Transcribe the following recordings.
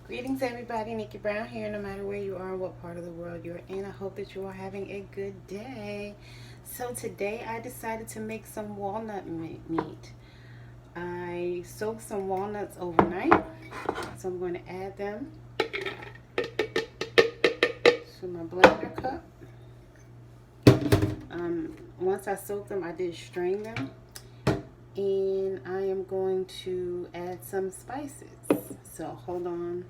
Greetings everybody, Nickie Brown here. No matter where you are, what part of the world you're in, I hope that you are having a good day. So today I decided to make some walnut meat. I soaked some walnuts overnight, so I'm going to add them to my blender cup. Once I soaked them, I did strain them, and I am going to add some spices. So hold on,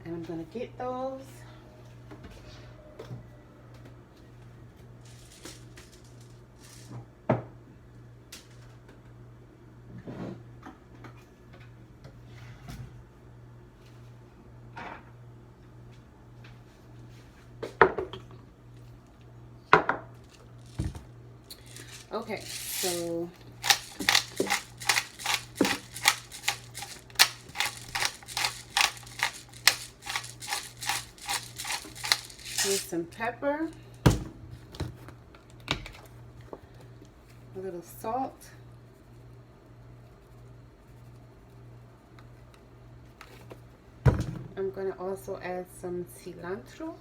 and I'm going to get those. Okay, so here's some pepper, a little salt, I'm going to also add some cilantro,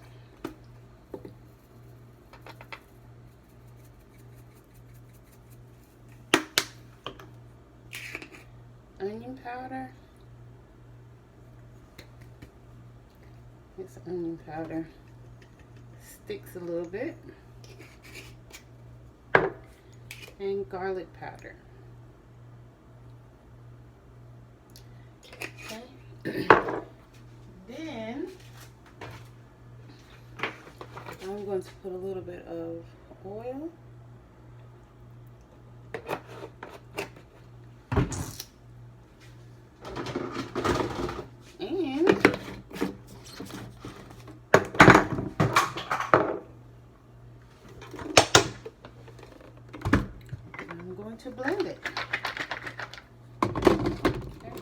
onion powder. This onion powder sticks a little bit, and garlic powder. Okay. Then I'm going to put a little bit of oil. To blend it. Okay.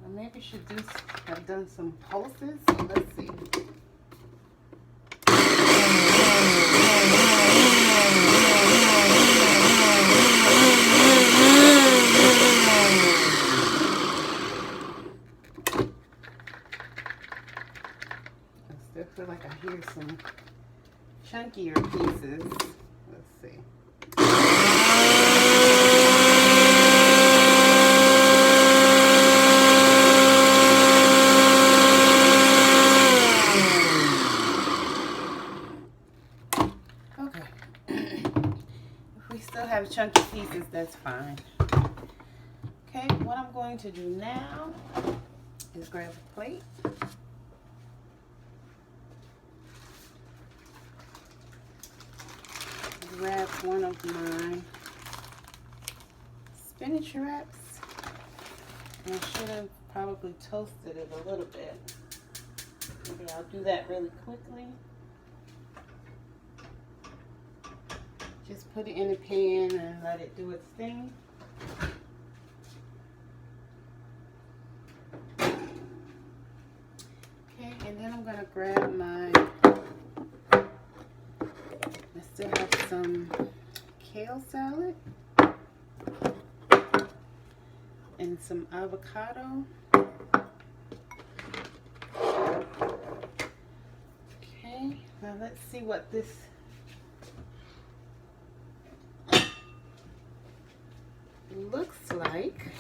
I maybe should have done some pulses. Let's see. I feel like I hear some chunkier pieces. Let's see. Okay. If we still have chunky pieces, that's fine. Okay, what I'm going to do now is grab a plate. Grab one of my spinach wraps, and I should have probably toasted it a little bit. Maybe I'll do that really quickly. Just put it in a pan and let it do its thing. Okay, and then I'm gonna grab my, I still have some kale salad and some avocado. Okay, now let's see what this looks like.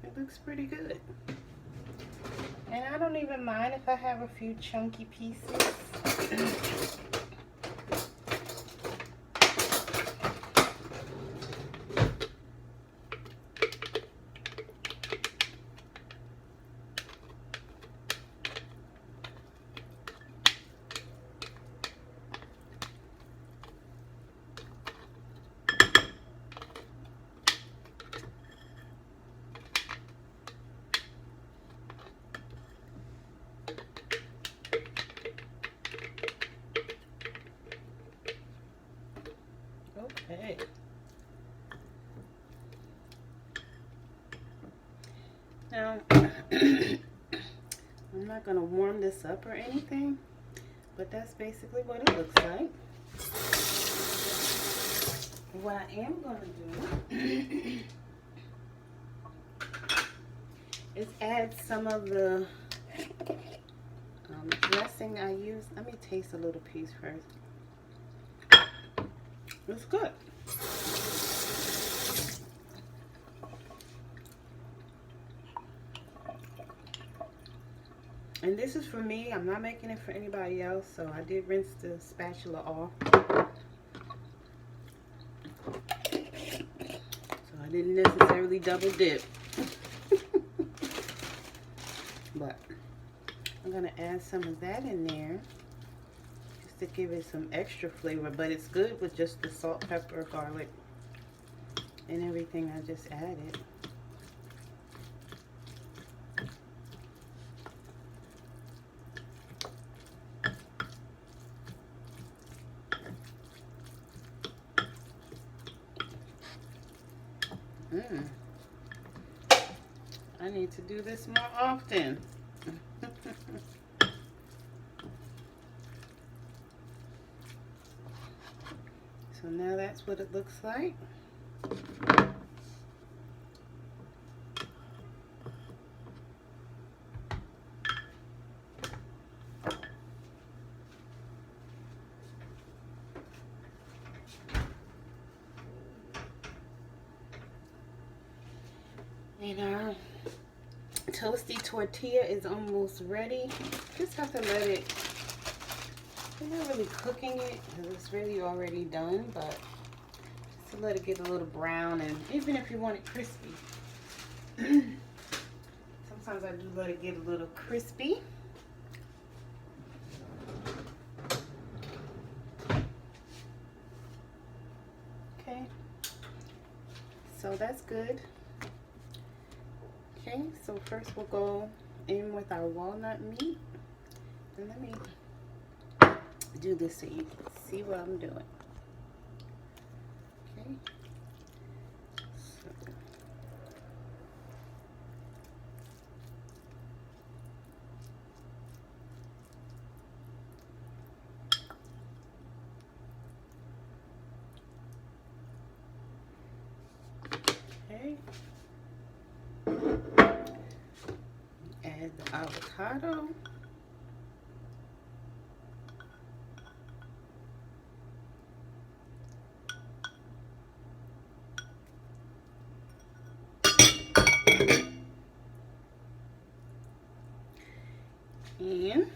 It looks pretty good. And I don't even mind if I have a few chunky pieces. Okay. Now, I'm not going to warm this up or anything, but that's basically what it looks like. What I am going to do is add some of the dressing I use. Let me taste a little piece first. It's good. And this is for me. I'm not making it for anybody else, so I did rinse the spatula off. So I didn't necessarily double dip. But I'm going to add some of that in there just to give it some extra flavor. But it's good with just the salt, pepper, garlic, and everything I just added. I need to do this more often. So now that's what it looks like. And our toasty tortilla is almost ready. Just have to let it, you're not really cooking it because it's really already done, but just to let it get a little brown, and even if you want it crispy. Sometimes I do let it get a little crispy. Okay, so that's good. Okay, so first we'll go in with our walnut meat. And let me do this so you can see what I'm doing. Okay. Okay. Add the avocado. And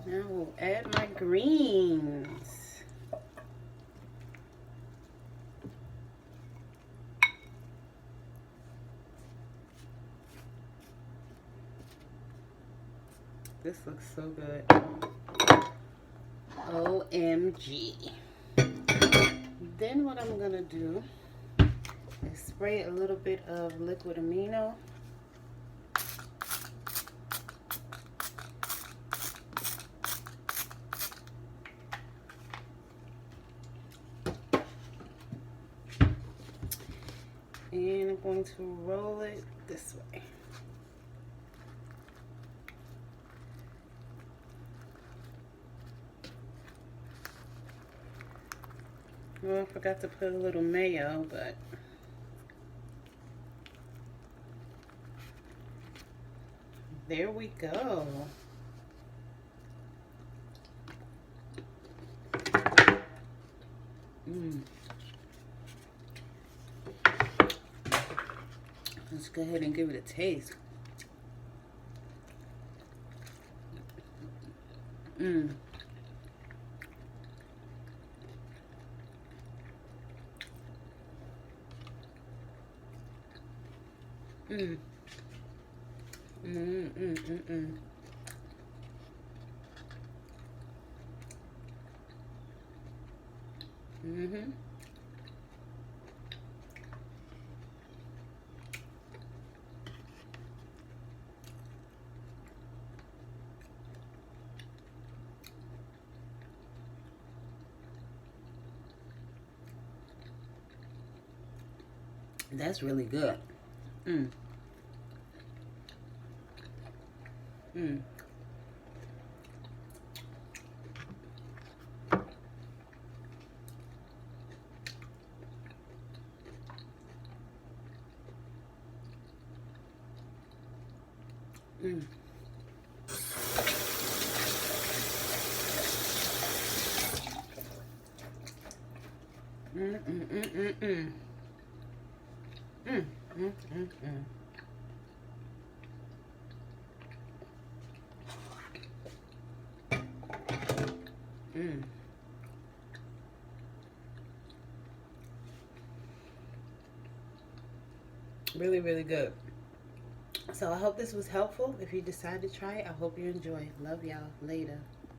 now we'll add my greens. This looks so good. OMG. Then what I'm gonna do is spray a little bit of liquid amino. And I'm going to roll it this way. Well, I forgot to put a little mayo, but there we go. Let's go ahead and give it a taste. Mmm. Mm. Mm, mm, mm, mm. Mm-hmm. That's really good. Mm. Mm. Mm. Mm. Mm. Mm. Mm. Mm. Mm. Mm. Mm. Mm. Mm. Really, really good. So I hope this was helpful. If you decide to try it, I hope you enjoy. Love y'all. Later.